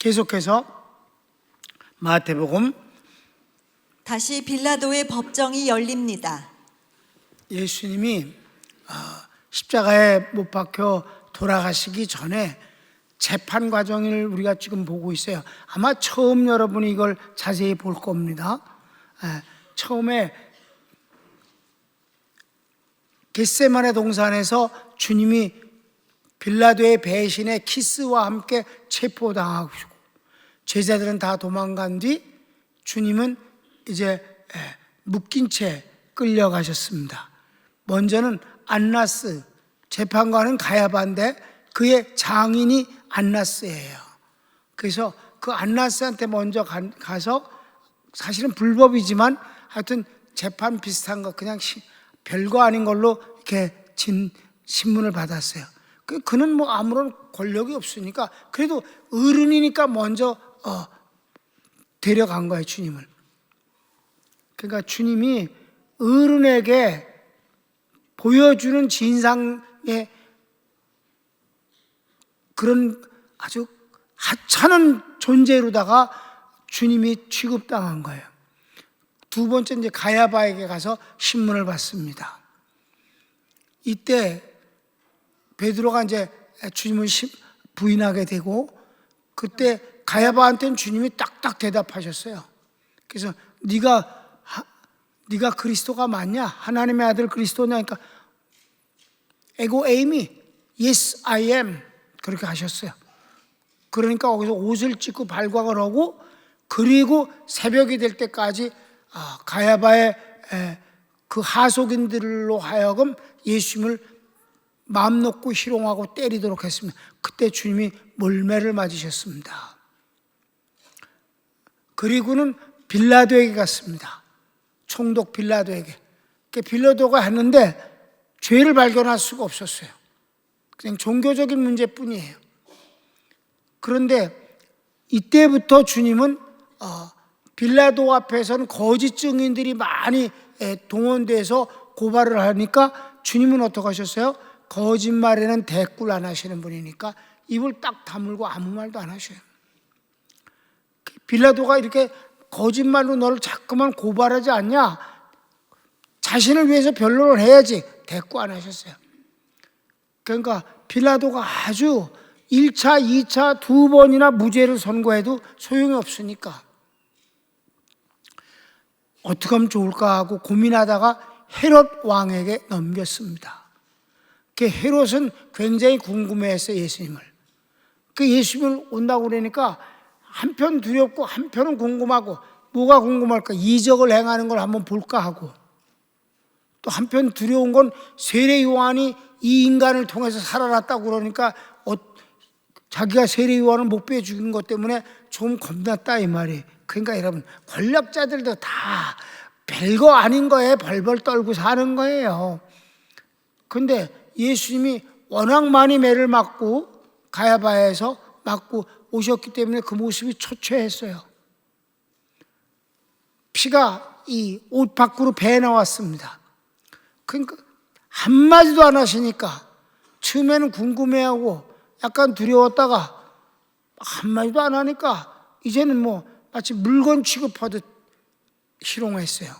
계속해서 마태복음 다시 빌라도의 법정이 열립니다. 예수님이 십자가에 못 박혀 돌아가시기 전에 재판 과정을 우리가 지금 보고 있어요. 아마 처음 여러분이 이걸 자세히 볼 겁니다. 처음에 겟세마네 동산에서 주님이 빌라도의 배신에 키스와 함께 체포당하고 제자들은 다 도망간 뒤 주님은 이제 묶인 채 끌려가셨습니다. 먼저는 안나스, 재판관은 가야바인데 그의 장인이 안나스예요. 그래서 그 안나스한테 먼저 가서 사실은 불법이지만 하여튼 재판 비슷한 거 그냥 별거 아닌 걸로 이렇게 신문을 받았어요. 그는 뭐 아무런 권력이 없으니까 그래도 어른이니까 먼저 데려간 거예요, 주님을. 그러니까 주님이 어른에게 보여주는 진상의 그런 아주 하찮은 존재로다가 주님이 취급당한 거예요. 두 번째 이제 가야바에게 가서 신문을 받습니다. 이때 베드로가 이제 주님을 부인하게 되고 그때 가야바한테는 주님이 딱딱 대답하셨어요. 그래서 네가 그리스도가 맞냐? 하나님의 아들 그리스도냐니까 에고 에이미 yes I am 그렇게 하셨어요. 그러니까 거기서 옷을 찢고 발광을 하고 그리고 새벽이 될 때까지 가야바의 그 하속인들로 하여금 예수님을 마음 놓고 희롱하고 때리도록 했습니다. 그때 주님이 몰매를 맞으셨습니다. 그리고는 빌라도에게 갔습니다. 총독 빌라도에게. 빌라도가 했는데 죄를 발견할 수가 없었어요. 그냥 종교적인 문제뿐이에요. 그런데 이때부터 주님은 빌라도 앞에서는 거짓 증인들이 많이 동원돼서 고발을 하니까 주님은 어떻게 하셨어요? 거짓말에는 대꾸를 안 하시는 분이니까 입을 딱 다물고 아무 말도 안 하셔요. 빌라도가 이렇게 거짓말로 너를 자꾸만 고발하지 않냐? 자신을 위해서 변론을 해야지. 대꾸 안 하셨어요. 그러니까 빌라도가 아주 1차, 2차 두 번이나 무죄를 선고해도 소용이 없으니까 어떻게 하면 좋을까 하고 고민하다가 헤롯 왕에게 넘겼습니다. 그 헤롯은 굉장히 궁금해했어요, 예수님을. 그 예수님을 온다고 그러니까 한편 두렵고 한편은 궁금하고 뭐가 궁금할까? 이적을 행하는 걸 한번 볼까 하고 또 한편 두려운 건 세례 요한이 이 인간을 통해서 살아났다고 그러니까 자기가 세례 요한을 목배해 죽인 것 때문에 좀 겁났다 이 말이에요. 그러니까 여러분 권력자들도 다 별거 아닌 거에 벌벌 떨고 사는 거예요. 근데 예수님이 워낙 많이 매를 맞고 가야바에서 맞고 오셨기 때문에 그 모습이 초췌했어요. 피가 이 옷 밖으로 배 나왔습니다. 그러니까 한마디도 안 하시니까 처음에는 궁금해하고 약간 두려웠다가 한마디도 안 하니까 이제는 뭐 마치 물건 취급하듯 희롱했어요.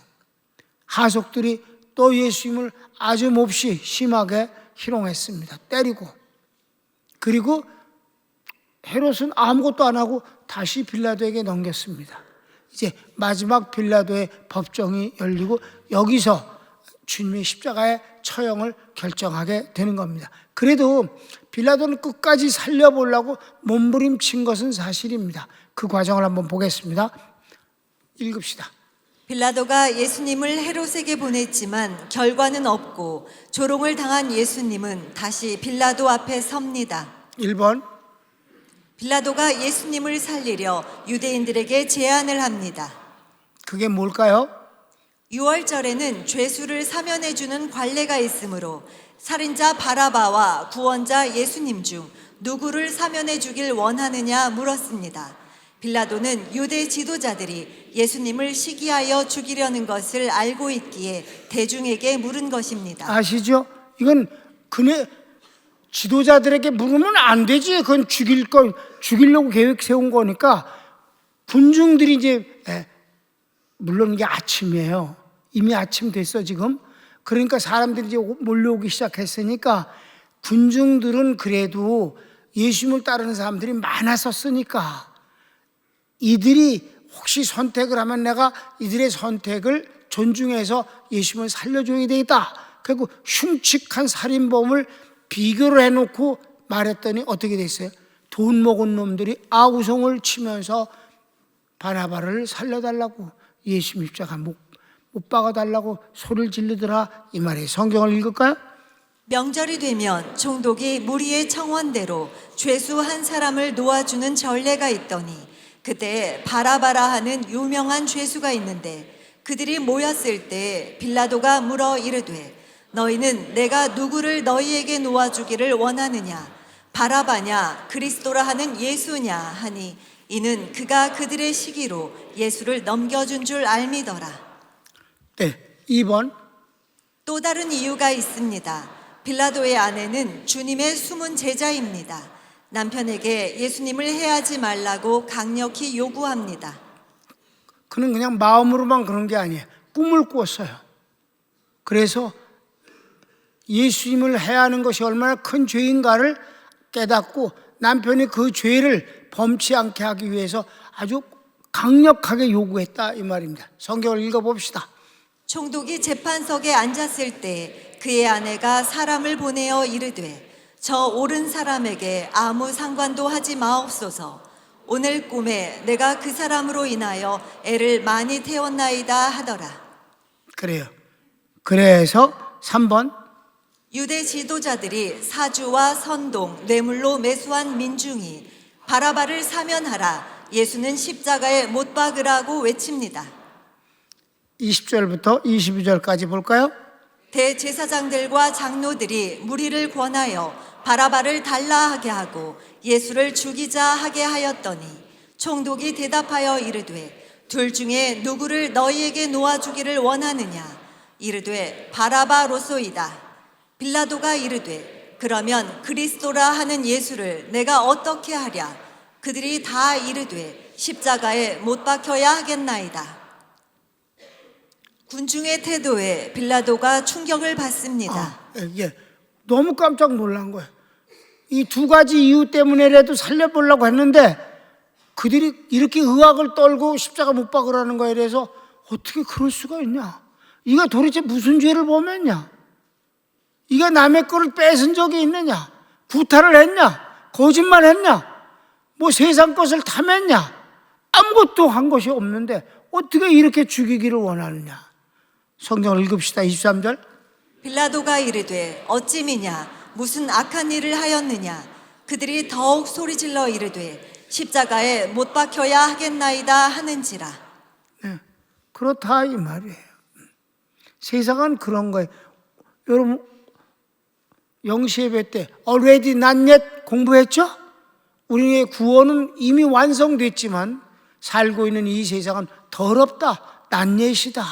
하속들이 또 예수님을 아주 몹시 심하게 희롱했습니다. 때리고. 그리고 헤롯은 아무것도 안 하고 다시 빌라도에게 넘겼습니다. 이제 마지막 빌라도의 법정이 열리고 여기서 주님의 십자가의 처형을 결정하게 되는 겁니다. 그래도 빌라도는 끝까지 살려보려고 몸부림친 것은 사실입니다. 그 과정을 한번 보겠습니다. 읽읍시다. 빌라도가 예수님을 헤롯에게 보냈지만 결과는 없고 조롱을 당한 예수님은 다시 빌라도 앞에 섭니다. 1번 빌라도가 예수님을 살리려 유대인들에게 제안을 합니다. 그게 뭘까요? 6월절에는 죄수를 사면해주는 관례가 있으므로 살인자 바라바와 구원자 예수님 중 누구를 사면해주길 원하느냐 물었습니다. 빌라도는 유대 지도자들이 예수님을 시기하여 죽이려는 것을 알고 있기에 대중에게 물은 것입니다. 아시죠? 이건 그네 지도자들에게 물으면 안 되지. 그건 죽이려고 계획 세운 거니까 군중들이 이제, 물론 이게 아침이에요. 이미 아침 됐어, 지금. 그러니까 사람들이 이제 몰려오기 시작했으니까 군중들은 그래도 예수님을 따르는 사람들이 많았었으니까 이들이 혹시 선택을 하면 내가 이들의 선택을 존중해서 예수님을 살려줘야 되겠다. 그리고 흉측한 살인범을 비교를 해놓고 말했더니 어떻게 됐어요? 돈 먹은 놈들이 아우성을 치면서 바나바를 살려달라고, 예수님 십자가 못 박아달라고 소리를 지르더라, 이 말이에요. 성경을 읽을까요? 명절이 되면 총독이 무리의 청원대로 죄수 한 사람을 놓아주는 전례가 있더니 그때 바라바라 하는 유명한 죄수가 있는데 그들이 모였을 때 빌라도가 물어 이르되 너희는 내가 누구를 너희에게 놓아주기를 원하느냐, 바라바냐 그리스도라 하는 예수냐 하니 이는 그가 그들의 시기로 예수를 넘겨준 줄 알미더라. 네, 2번. 또 다른 이유가 있습니다. 빌라도의 아내는 주님의 숨은 제자입니다. 남편에게 예수님을 해하지 말라고 강력히 요구합니다. 그는 그냥 마음으로만 그런 게 아니에요. 꿈을 꿨어요. 그래서 예수님을 해하는 것이 얼마나 큰 죄인가를 깨닫고 남편이 그 죄를 범치 않게 하기 위해서 아주 강력하게 요구했다, 이 말입니다. 성경을 읽어봅시다. 총독이 재판석에 앉았을 때 그의 아내가 사람을 보내어 이르되 저 옳은 사람에게 아무 상관도 하지 마옵소서. 오늘 꿈에 내가 그 사람으로 인하여 애를 많이 태웠나이다 하더라. 그래요. 그래서 3번. 유대 지도자들이 사주와 선동, 뇌물로 매수한 민중이 바라바를 사면하라, 예수는 십자가에 못 박으라고 외칩니다. 20절부터 22절까지 볼까요? 대제사장들과 장로들이 무리를 권하여 바라바를 달라하게 하고 예수를 죽이자 하게 하였더니 총독이 대답하여 이르되 둘 중에 누구를 너희에게 놓아주기를 원하느냐, 이르되 바라바로소이다. 빌라도가 이르되 그러면 그리스도라 하는 예수를 내가 어떻게 하랴. 그들이 다 이르되 십자가에 못 박혀야 하겠나이다. 군중의 태도에 빌라도가 충격을 받습니다. 예, 너무 깜짝 놀란 거예요. 이 두 가지 이유 때문에라도 살려보려고 했는데 그들이 이렇게 의학을 떨고 십자가 못 박으라는 거에 대해서 어떻게 그럴 수가 있냐? 이가 도대체 무슨 죄를 범했냐? 이가 남의 거를 뺏은 적이 있느냐? 구타를 했냐? 거짓말 했냐? 뭐 세상 것을 탐했냐? 아무것도 한 것이 없는데 어떻게 이렇게 죽이기를 원하느냐? 성경을 읽읍시다. 23절. 빌라도가 이르되 어찌미냐, 무슨 악한 일을 하였느냐. 그들이 더욱 소리질러 이르되 십자가에 못 박혀야 하겠나이다 하는지라. 네, 그렇다 이 말이에요. 세상은 그런 거예요. 여러분 영시예배 때 already not yet 공부했죠? 우리의 구원은 이미 완성됐지만 살고 있는 이 세상은 더럽다, not yet이다.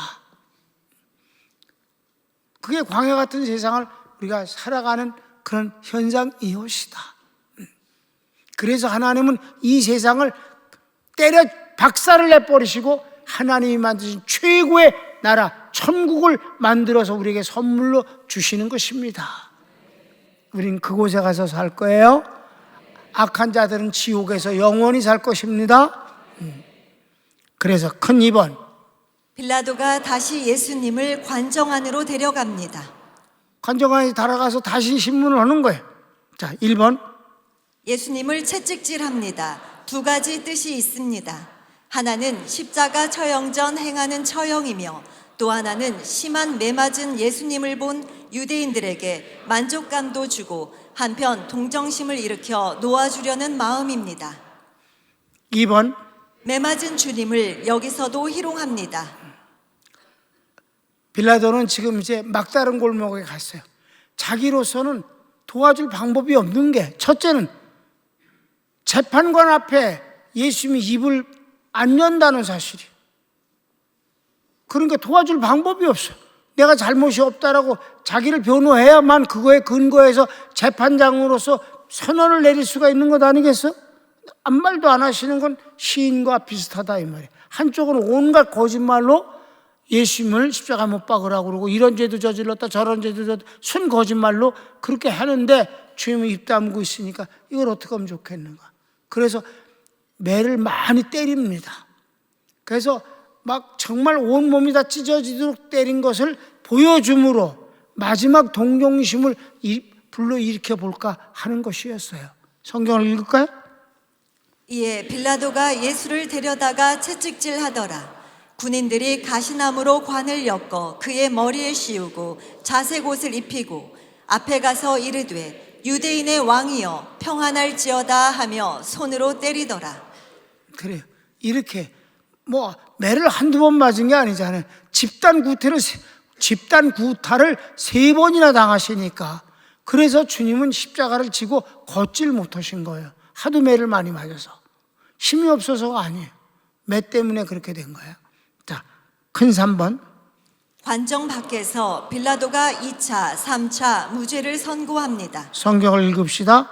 그게 광야 같은 세상을 우리가 살아가는 그런 현상이었다. 그래서 하나님은 이 세상을 때려 박살을 내버리시고 하나님이 만드신 최고의 나라 천국을 만들어서 우리에게 선물로 주시는 것입니다. 우린 그곳에 가서 살 거예요. 악한 자들은 지옥에서 영원히 살 것입니다. 그래서 큰 2번. 빌라도가 다시 예수님을 관정 안으로 데려갑니다. 관정 안에 달아가서 다시 신문을 하는 거예요. 자, 1번. 예수님을 채찍질합니다. 두 가지 뜻이 있습니다. 하나는 십자가 처형 전 행하는 처형이며 또 하나는 심한 매맞은 예수님을 본 유대인들에게 만족감도 주고 한편 동정심을 일으켜 놓아주려는 마음입니다. 2번. 매맞은 주님을 여기서도 희롱합니다. 빌라도는 지금 이제 막다른 골목에 갔어요. 자기로서는 도와줄 방법이 없는 게, 첫째는 재판관 앞에 예수님이 입을 안 연다는 사실이에요. 그러니까 도와줄 방법이 없어요. 내가 잘못이 없다라고 자기를 변호해야만 그거에 근거해서 재판장으로서 선언을 내릴 수가 있는 것 아니겠어? 아무 말도 안 하시는 건 시인과 비슷하다 이 말이에요. 한쪽으로 온갖 거짓말로 예수님을 십자가 못 박으라고 그러고 이런 죄도 저질렀다 저런 죄도 저질렀다 순 거짓말로 그렇게 하는데 주님은 입 다물고 있으니까 이걸 어떻게 하면 좋겠는가. 그래서 매를 많이 때립니다. 그래서 막 정말 온몸이 다 찢어지도록 때린 것을 보여줌으로 마지막 동정심을 불러일으켜 볼까 하는 것이었어요. 성경을 읽을까요? 이에 빌라도가 예수를 데려다가 채찍질하더라. 군인들이 가시나무로 관을 엮어 그의 머리에 씌우고 자색 옷을 입히고 앞에 가서 이르되 유대인의 왕이여 평안할지어다 하며 손으로 때리더라. 그래요. 이렇게 뭐 매를 한두 번 맞은 게 아니잖아요. 집단 구타를 3번이나 당하시니까 그래서 주님은 십자가를 지고 걷질 못하신 거예요. 하도 매를 많이 맞아서. 힘이 없어서가 아니에요. 매 때문에 그렇게 된 거예요. 자, 큰 3번. 관정 밖에서 빌라도가 2차, 3차 무죄를 선고합니다. 성경을 읽읍시다.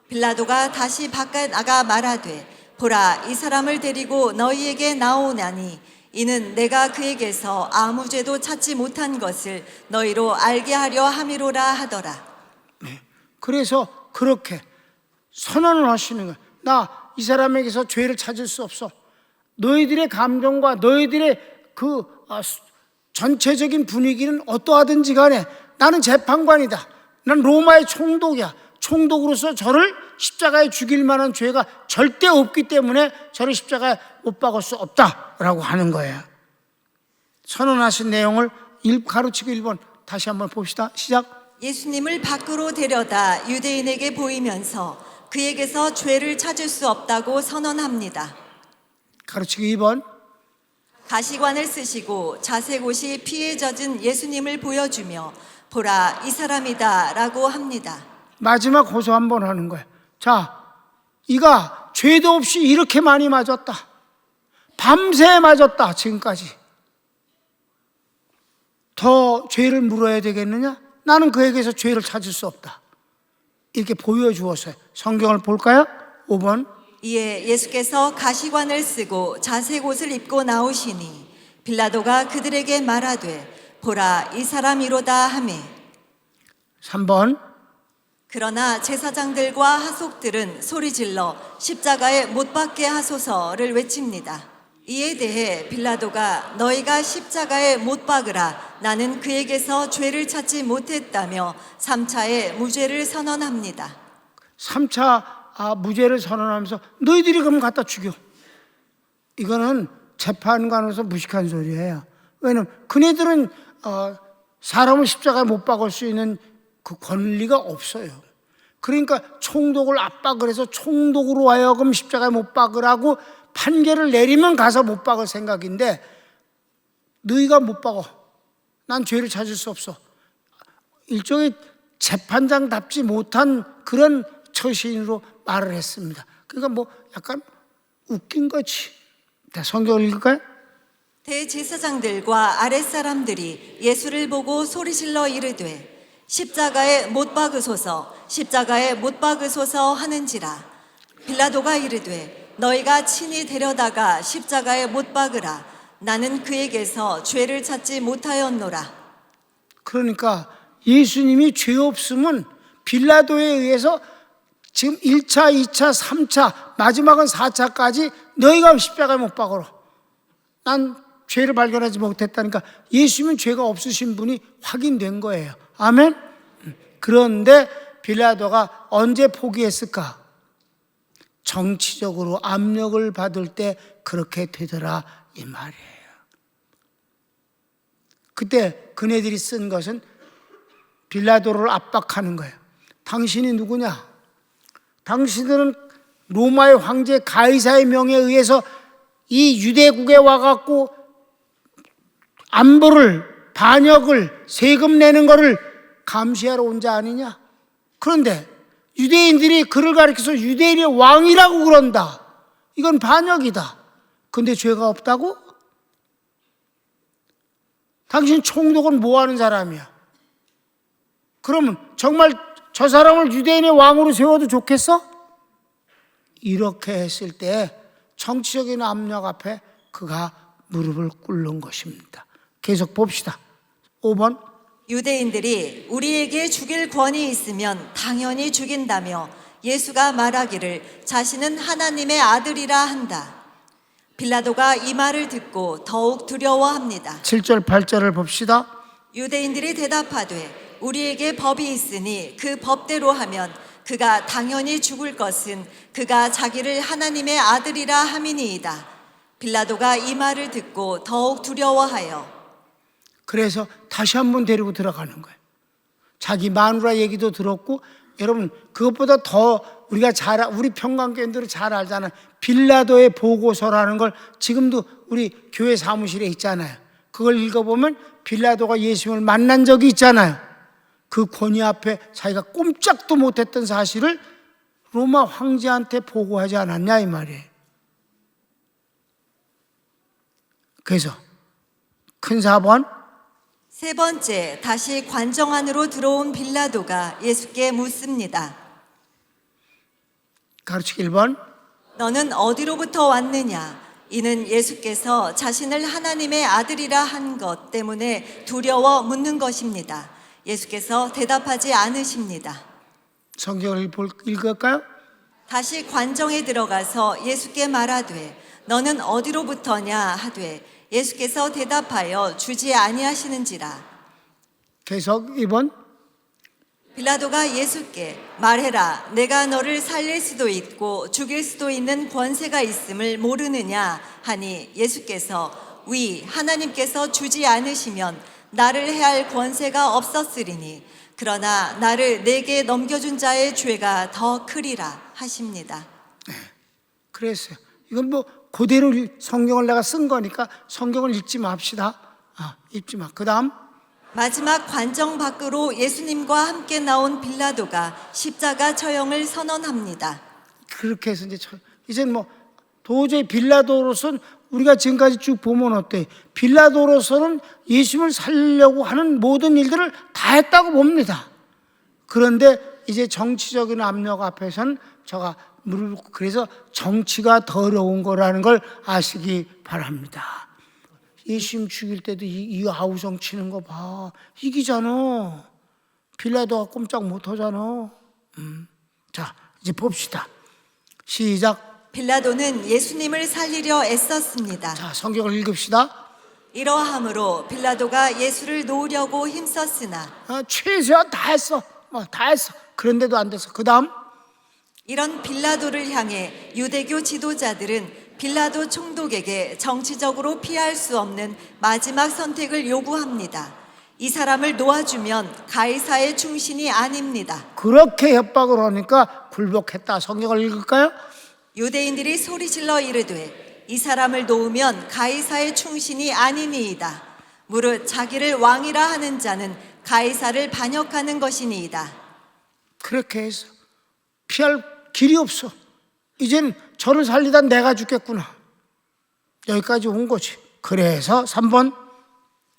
빌라도가 다시 바깥 나가 말하되 보라 이 사람을 데리고 너희에게 나오나니 이는 내가 그에게서 아무 죄도 찾지 못한 것을 너희로 알게 하려 함이로라 하더라. 네. 그래서 그렇게 선언을 하시는 거예요. 나 이 사람에게서 죄를 찾을 수 없어. 너희들의 감정과 너희들의 그 전체적인 분위기는 어떠하든지 간에 나는 재판관이다. 난 로마의 총독이야. 총독으로서 저를 십자가에 죽일 만한 죄가 절대 없기 때문에 저를 십자가에 못 박을 수 없다라고 하는 거예요. 선언하신 내용을 가르치고 1번 다시 한번 봅시다. 시작. 예수님을 밖으로 데려다 유대인에게 보이면서 그에게서 죄를 찾을 수 없다고 선언합니다. 가르치기 2번. 가시관을 쓰시고 자색 옷이 피에 젖은 예수님을 보여주며 보라 이 사람이다 라고 합니다. 마지막 호소 한번 하는 거예요. 자, 이가 죄도 없이 이렇게 많이 맞았다. 밤새 맞았다. 지금까지. 더 죄를 물어야 되겠느냐? 나는 그에게서 죄를 찾을 수 없다. 이렇게 보여주었어요. 성경을 볼까요? 5번. 이에 예수께서 가시관을 쓰고 자색 옷을 입고 나오시니 빌라도가 그들에게 말하되 보라 이 사람이로다 하매 3번. 그러나 제사장들과 하속들은 소리질러 십자가에 못 박게 하소서를 외칩니다. 이에 대해 빌라도가 너희가 십자가에 못 박으라 나는 그에게서 죄를 찾지 못했다며 3차에 무죄를 선언합니다. 3차 무죄를 선언하면서 너희들이 그럼 갖다 죽여. 이거는 재판관으로서 무식한 소리예요. 왜냐하면 그네들은 사람을 십자가에 못 박을 수 있는 그 권리가 없어요. 그러니까 총독을 압박을 해서 총독으로 하여금 십자가에 못 박으라고 판결을 내리면 가서 못 박을 생각인데 너희가 못 박어. 난 죄를 찾을 수 없어. 일종의 재판장답지 못한 그런 처신으로 말을 했습니다. 그러니까 뭐 약간 웃긴 거지. 자, 성경을 읽을까요? 대제사장들과 아랫사람들이 예수를 보고 소리질러 이르되 십자가에 못 박으소서 십자가에 못 박으소서 하는지라. 빌라도가 이르되 너희가 친히 데려다가 십자가에 못 박으라 나는 그에게서 죄를 찾지 못하였노라. 그러니까 예수님이 죄 없음은 빌라도에 의해서 지금 1차, 2차, 3차, 마지막은 4차까지 너희가 십자가에 못 박으라. 난 죄를 발견하지 못했다니까 예수님은 죄가 없으신 분이 확인된 거예요. 아멘? 그런데 빌라도가 언제 포기했을까? 정치적으로 압력을 받을 때 그렇게 되더라 이 말이에요. 그때 그네들이 쓴 것은 빌라도를 압박하는 거예요. 당신이 누구냐? 당신들은 로마의 황제 가이사의 명에 의해서 이 유대국에 와갖고 안보를, 반역을, 세금 내는 거를 감시하러 온 자 아니냐? 그런데 유대인들이 그를 가리켜서 유대인의 왕이라고 그런다. 이건 반역이다. 근데 죄가 없다고? 당신 총독은 뭐 하는 사람이야? 그러면 정말 저 사람을 유대인의 왕으로 세워도 좋겠어? 이렇게 했을 때 정치적인 압력 앞에 그가 무릎을 꿇는 것입니다. 계속 봅시다. 5번. 유대인들이 우리에게 죽일 권이 있으면 당연히 죽인다며 예수가 말하기를 자신은 하나님의 아들이라 한다. 빌라도가 이 말을 듣고 더욱 두려워합니다. 7절 8절을 봅시다. 유대인들이 대답하되 우리에게 법이 있으니 그 법대로 하면 그가 당연히 죽을 것은 그가 자기를 하나님의 아들이라 함이니이다. 빌라도가 이 말을 듣고 더욱 두려워하여 그래서 다시 한번 데리고 들어가는 거예요. 자기 마누라 얘기도 들었고, 여러분 그것보다 더 우리 평강교인들은 잘 알잖아요. 빌라도의 보고서라는 걸 지금도 우리 교회 사무실에 있잖아요. 그걸 읽어보면 빌라도가 예수님을 만난 적이 있잖아요. 그 권위 앞에 자기가 꼼짝도 못했던 사실을 로마 황제한테 보고하지 않았냐 이 말이에요. 그래서 큰 4번. 세 번째, 다시 관정 안으로 들어온 빌라도가 예수께 묻습니다. 가르치기 1번. 너는 어디로부터 왔느냐? 이는 예수께서 자신을 하나님의 아들이라 한 것 때문에 두려워 묻는 것입니다. 예수께서 대답하지 않으십니다. 성경을 읽을까요? 다시 관정에 들어가서 예수께 말하되 너는 어디로부터냐 하되 예수께서 대답하여 주지 아니하시는지라. 계속 2번. 빌라도가 예수께 말해라, 내가 너를 살릴 수도 있고 죽일 수도 있는 권세가 있음을 모르느냐 하니 예수께서 하나님께서 주지 않으시면 나를 해할 권세가 없었으리니 그러나 나를 내게 넘겨준 자의 죄가 더 크리라 하십니다. 그랬어요. 이건 뭐 그대로 성경을 내가 쓴 거니까 성경을 읽지 맙시다. 읽지 마. 그 다음. 마지막 관정 밖으로 예수님과 함께 나온 빌라도가 십자가 처형을 선언합니다. 그렇게 해서 이제 뭐 도저히 빌라도로서는 우리가 지금까지 쭉 보면 어때? 빌라도로서는 예수님을 살리려고 하는 모든 일들을 다 했다고 봅니다. 그런데 이제 정치적인 압력 앞에서는 저가 무릎 꿇고, 그래서 정치가 더러운 거라는 걸 아시기 바랍니다. 예수님 죽일 때도 이 아우성 치는 거 봐. 이기잖아. 빌라도가 꼼짝 못 하잖아. 자, 이제 봅시다. 시작. 빌라도는 예수님을 살리려 애썼습니다. 자, 성경을 읽읍시다. 이러함으로 빌라도가 예수를 놓으려고 힘썼으나 최소한 다 했어. 다 했어. 그런데도 안 됐어. 그 다음. 이런 빌라도를 향해 유대교 지도자들은 빌라도 총독에게 정치적으로 피할 수 없는 마지막 선택을 요구합니다. 이 사람을 놓아주면 가이사의 충신이 아닙니다. 그렇게 협박을 하니까 굴복했다. 성경을 읽을까요? 유대인들이 소리질러 이르되 이 사람을 놓으면 가이사의 충신이 아니니이다. 무릇 자기를 왕이라 하는 자는 가이사를 반역하는 것이니이다. 그렇게 해서 피할 길이 없어. 이젠 저를 살리다 내가 죽겠구나. 여기까지 온 거지. 그래서 3번.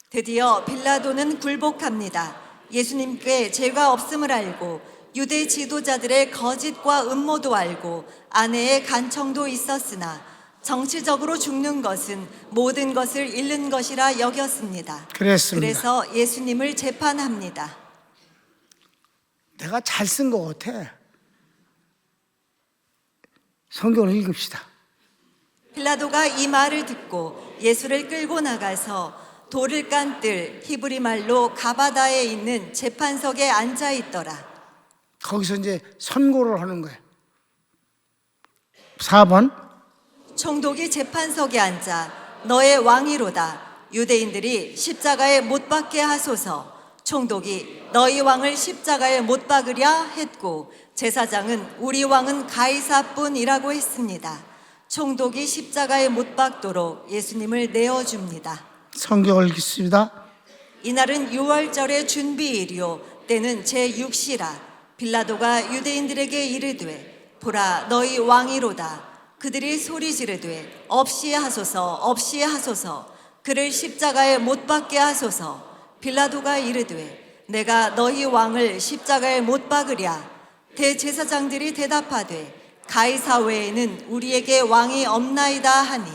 드디어 빌라도는 굴복합니다. 예수님께 죄가 없음을 알고 유대 지도자들의 거짓과 음모도 알고 아내의 간청도 있었으나 정치적으로 죽는 것은 모든 것을 잃는 것이라 여겼습니다. 그랬습니다. 그래서 예수님을 재판합니다. 내가 잘 쓴 것 같아. 성경을 읽읍시다. 빌라도가 이 말을 듣고 예수를 끌고 나가서 돌을 깐 뜰 히브리 말로 가바다에 있는 재판석에 앉아 있더라. 거기서 이제 선고를 하는 거예요. 4번. 총독이 재판석에 앉아 너의 왕이로다. 유대인들이 십자가에 못 박게 하소서. 총독이 너희 왕을 십자가에 못 박으랴 했고 제사장은 우리 왕은 가이사뿐이라고 했습니다. 총독이 십자가에 못 박도록 예수님을 내어줍니다. 성경을 읽습니다. 이날은 유월절의 준비일이요 때는 제6시라. 빌라도가 유대인들에게 이르되 보라 너희 왕이로다. 그들이 소리 지르되 없이 하소서 없이 하소서. 그를 십자가에 못 박게 하소서. 빌라도가 이르되 내가 너희 왕을 십자가에 못 박으랴. 대제사장들이 대답하되 가이사 외에는 우리에게 왕이 없나이다 하니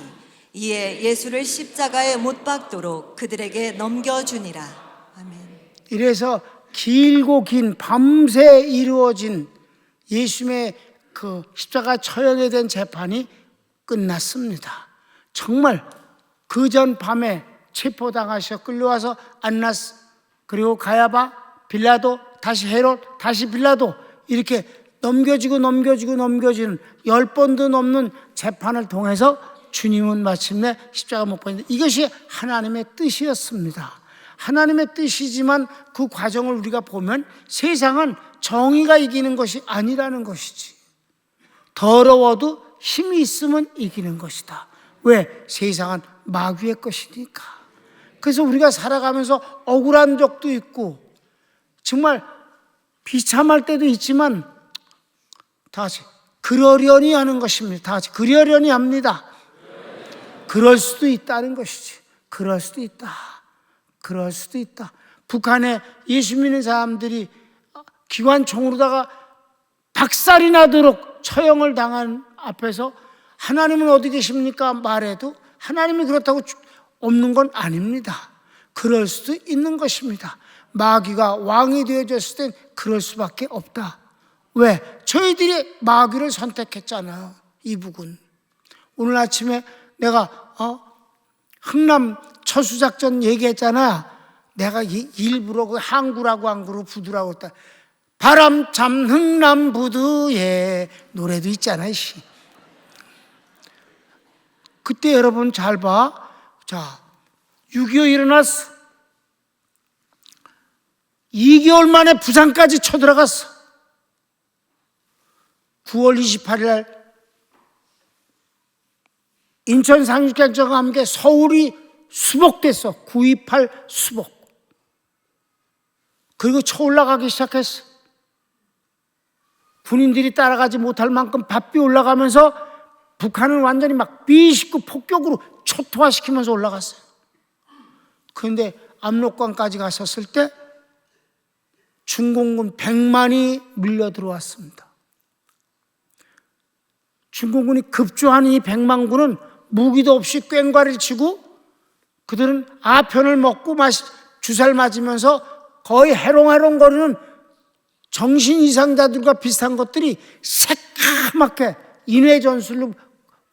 이에 예수를 십자가에 못 박도록 그들에게 넘겨주니라. 아멘. 이래서 길고 긴 밤새 이루어진 예수님의 그 십자가 처형에 대한 재판이 끝났습니다. 정말 그 전 밤에 체포당하셔 끌려와서 안나스, 그리고 가야바, 빌라도, 다시 헤롯, 다시 빌라도, 이렇게 넘겨지는 10번도 넘는 재판을 통해서 주님은 마침내 십자가 못 박는데, 이것이 하나님의 뜻이었습니다. 하나님의 뜻이지만 그 과정을 우리가 보면 세상은 정의가 이기는 것이 아니라는 것이지. 더러워도 힘이 있으면 이기는 것이다. 왜? 세상은 마귀의 것이니까. 그래서 우리가 살아가면서 억울한 적도 있고 정말 비참할 때도 있지만 다 같이 그러려니 하는 것입니다. 다 같이 그러려니 합니다. 그럴 수도 있다는 것이지. 그럴 수도 있다. 그럴 수도 있다. 북한에 예수 믿는 사람들이 기관총으로다가 박살이 나도록 처형을 당한 앞에서 하나님은 어디 계십니까? 말해도 하나님이 그렇다고 없는 건 아닙니다. 그럴 수도 있는 것입니다. 마귀가 왕이 되어졌을 땐 그럴 수밖에 없다. 왜? 저희들이 마귀를 선택했잖아요. 이북은. 오늘 아침에 내가 흥남 처수작전 얘기했잖아. 내가 일부러 그 항구라고 부두라고 했다. 바람참 흥남 부두에 노래도 있잖아요. 그때 여러분 잘 봐. 자, 6.25 일어났어. 2개월 만에 부산까지 쳐들어갔어. 9월 28일 날 인천 상륙작전과 함께 서울이 수복됐어. 9.28 수복. 그리고 쳐 올라가기 시작했어. 군인들이 따라가지 못할 만큼 바삐 올라가면서 북한은 완전히 막 B-29 폭격으로 초토화시키면서 올라갔어요. 그런데 압록강까지 갔었을 때 중공군 100만이 밀려 들어왔습니다. 중공군이 급조한 이 100만 군은 무기도 없이 꽹과리를 치고 그들은 아편을 먹고 주사를 맞으면서 거의 해롱해롱거리는 정신 이상자들과 비슷한 것들이 새까맣게 인외전술로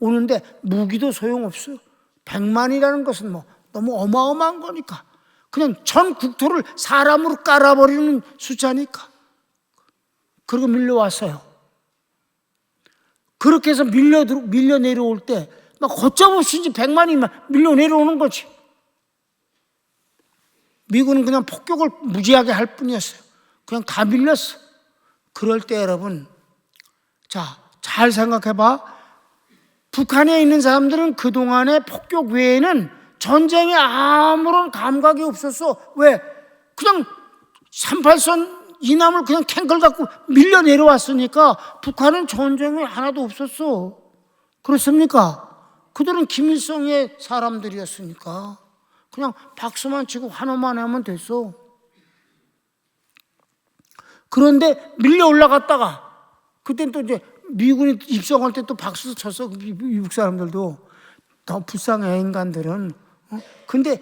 오는데 무기도 소용없어요. 100만이라는 것은 너무 어마어마한 거니까 그냥 전 국토를 사람으로 깔아버리는 숫자니까. 그리고 밀려왔어요. 그렇게 해서 밀려 내려올 때 막 걷잡없이 100만이 밀려 내려오는 거지. 미군은 그냥 폭격을 무지하게 할 뿐이었어요. 그냥 다 밀렸어. 그럴 때 여러분, 자, 잘 생각해봐. 북한에 있는 사람들은 그동안의 폭격 외에는 전쟁에 아무런 감각이 없었어. 왜? 그냥 38선 이남을 그냥 탱크를 갖고 밀려 내려왔으니까 북한은 전쟁이 하나도 없었어. 그렇습니까? 그들은 김일성의 사람들이었으니까 그냥 박수만 치고 환호만 하면 됐어. 그런데 밀려 올라갔다가 그땐 또 이제 미군이 입성할 때 또 박수 쳤어. 미국 사람들도. 더 불쌍해, 인간들은. 근데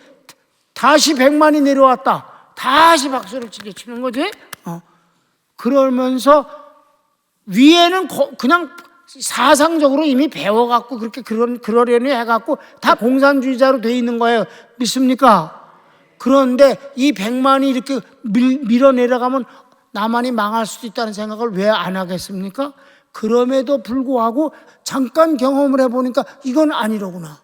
다시 100만이 내려왔다. 다시 박수를 치는 거지. 그러면서 위에는 그냥 사상적으로 이미 배워갖고 그렇게 그러려니 해갖고 다 공산주의자로 돼 있는 거예요. 믿습니까? 그런데 이 100만이 이렇게 밀어 내려가면 나만이 망할 수도 있다는 생각을 왜 안 하겠습니까? 그럼에도 불구하고 잠깐 경험을 해보니까 이건 아니로구나.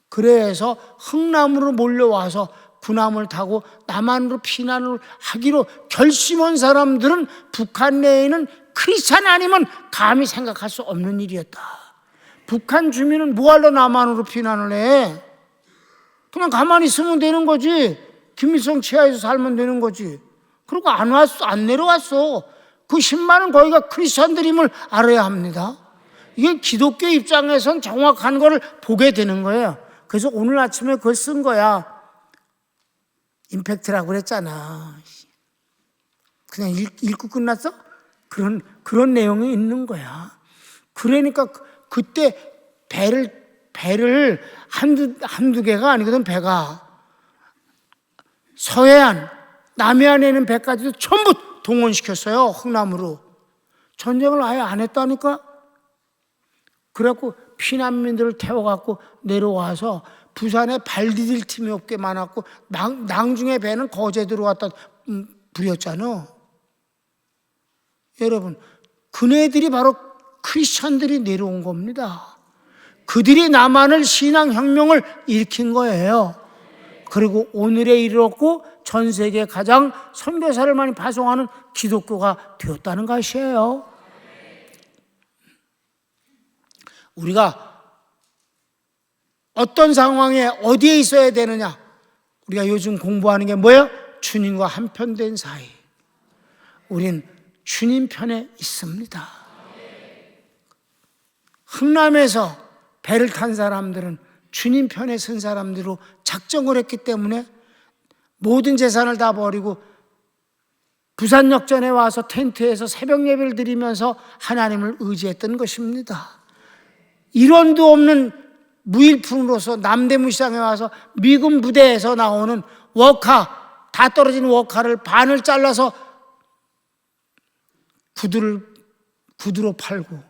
그래서 흥남으로 몰려와서 군함을 타고 남한으로 피난을 하기로 결심한 사람들은 북한 내에는 크리스찬 아니면 감히 생각할 수 없는 일이었다. 북한 주민은 뭐하러 남한으로 피난을 해? 그냥 가만히 있으면 되는 거지. 김일성 치하에서 살면 되는 거지. 그리고 안 내려왔어. 그 10만은 거기가 크리스찬들임을 알아야 합니다. 이게 기독교 입장에선 정확한 거를 보게 되는 거예요. 그래서 오늘 아침에 그걸 쓴 거야. 임팩트라고 그랬잖아. 그냥 읽고 끝났어? 그런 내용이 있는 거야. 그러니까 그때 배를 한두 개가 아니거든, 배가. 서해안, 남해안에 있는 배까지도 전부 동원시켰어요, 흥남으로. 전쟁을 아예 안 했다니까? 그래갖고 피난민들을 태워갖고 내려와서 부산에 발 디딜 틈이 없게 많았고, 낭중의 배는 거제 들어왔다 부렸잖아. 여러분, 그네들이 바로 크리스찬들이 내려온 겁니다. 그들이 남한을 신앙혁명을 일으킨 거예요. 그리고 오늘에 이르렀고 전 세계에 가장 선교사를 많이 파송하는 기독교가 되었다는 것이에요. 우리가 어떤 상황에 어디에 있어야 되느냐? 우리가 요즘 공부하는 게 뭐예요? 주님과 한편된 사이. 우린 주님 편에 있습니다. 흥남에서 배를 탄 사람들은 주님 편에 선 사람들로 작정을 했기 때문에 모든 재산을 다 버리고 부산역전에 와서 텐트에서 새벽 예배를 드리면서 하나님을 의지했던 것입니다. 일원도 없는 무일푼으로서 남대문시장에 와서 미군 부대에서 나오는 워카, 다 떨어진 워카를 반을 잘라서 구두로 팔고,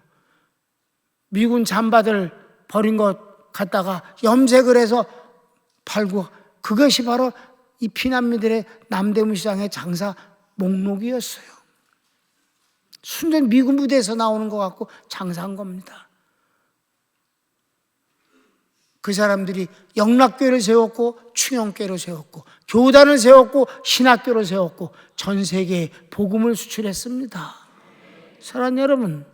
미군 잠바들 버린 것 갖다가 염색을 해서 팔고, 그것이 바로 이 피난민들의 남대문시장의 장사 목록이었어요. 순전 미군 부대에서 나오는 것 같고 장사한 겁니다. 그 사람들이 영락교회를 세웠고 충영교회를 세웠고 교단을 세웠고 신학교를 세웠고 전 세계에 복음을 수출했습니다. 사랑하는 여러분,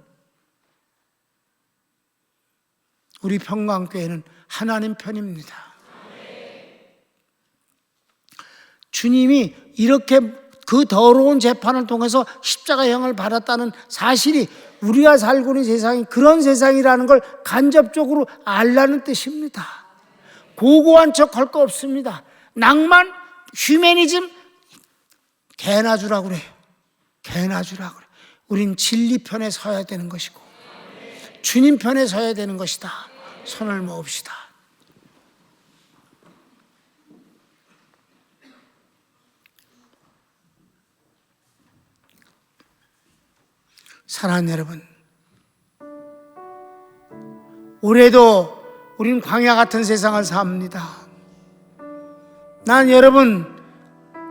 우리 평강교회는 하나님 편입니다. 주님이 이렇게 그 더러운 재판을 통해서 십자가형을 받았다는 사실이 우리가 살고 있는 세상이 그런 세상이라는 걸 간접적으로 알라는 뜻입니다. 고고한 척 할 거 없습니다. 낭만, 휴머니즘, 개나 주라고 그래요. 개나 주라고 그래요. 우린 진리 편에 서야 되는 것이고 주님 편에 서야 되는 것이다. 손을 모읍시다. 사랑하는 여러분, 올해도 우린 광야 같은 세상을 삽니다. 난 여러분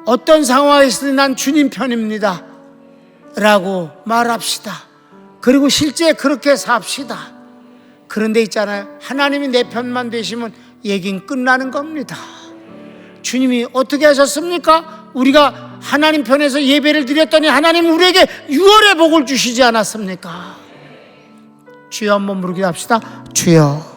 어떤 상황에 있으든 난 주님 편입니다 라고 말합시다. 그리고 실제 그렇게 삽시다. 그런데 있잖아요, 하나님이 내 편만 되시면 얘기는 끝나는 겁니다. 주님이 어떻게 하셨습니까? 우리가 하나님 편에서 예배를 드렸더니 하나님 우리에게 6월의 복을 주시지 않았습니까? 주여 한번 부르게 합시다. 주여.